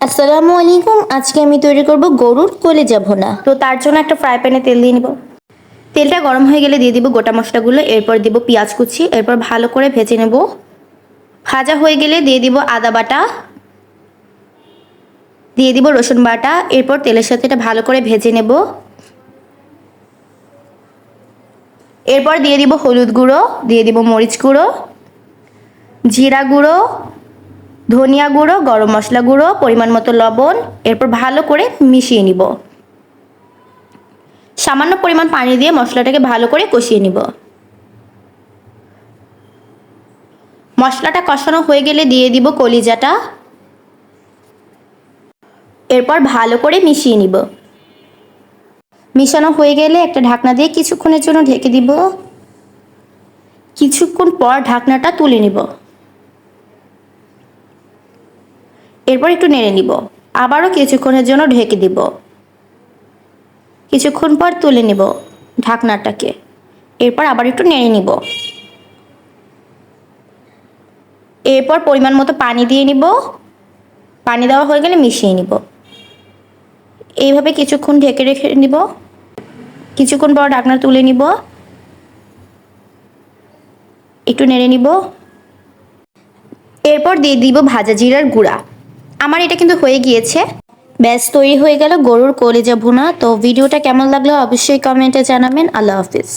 আসসালামু আলাইকুম। আজকে আমি তৈরি করব গরুর কলিজা ভুনা। তো তার জন্য একটা ফ্রাই প্যানে তেল দিয়ে নিব। তেলটা গরম হয়ে গেলে দিয়ে দিব গোটা মশলাগুলো, এরপর দিব পেঁয়াজ কুচি, এরপর ভালো করে ভেজে নেব। ভাজা হয়ে গেলে দিয়ে দিব আদা বাটা, দিয়ে দিব রসুন বাটা, এরপর তেলের সাথে এটা ভালো করে ভেজে নেব। এরপর দিয়ে দিব হলুদ গুঁড়ো, দিয়ে দিব মরিচ গুঁড়ো, জিরা গুঁড়ো, ধনিয়া গুঁড়ো, গরম মশলা গুঁড়ো, পরিমাণ মতো লবণ, এরপর ভালো করে মিশিয়ে নিব। সামান্য পরিমাণ পানি দিয়ে মশলাটাকে ভালো করে কষিয়ে নিব। মশলাটা কষানো হয়ে গেলে দিয়ে দিব কলিজাটা, এরপর ভালো করে মিশিয়ে নিব। মিশানো হয়ে গেলে একটা ঢাকনা দিয়ে কিছুক্ষণের জন্য ঢেকে দিব। কিছুক্ষণ পর ঢাকনাটা তুলে নিব। এরপর একটু নেড়ে নিব। আবারও কিছুক্ষণের জন্য ঢেকে দিব। কিছুক্ষণ পর তুলে নিব ঢাকনাটাকে। এরপর আবার একটু নেড়ে নিব। এরপর পরিমাণ মতো পানি দিয়ে নিব। পানি দেওয়া হয়ে গেলে মিশিয়ে নিব। এইভাবে কিছুক্ষণ ঢেকে রেখে নিব। কিছুক্ষণ পর ঢাকনা তুলে নিব। একটু নেড়ে নিব। এরপর দিয়ে দিব ভাজা জিরার গুঁড়া। আমার এটা কিন্তু হয়ে গিয়েছে। ব্যাস তৈরি হয়ে গেল গরুর কলিজা ভুনা। তো ভিডিওটা কেমন লাগলো অবশ্যই কমেন্টে জানাবেন। আল্লাহ হাফিজ।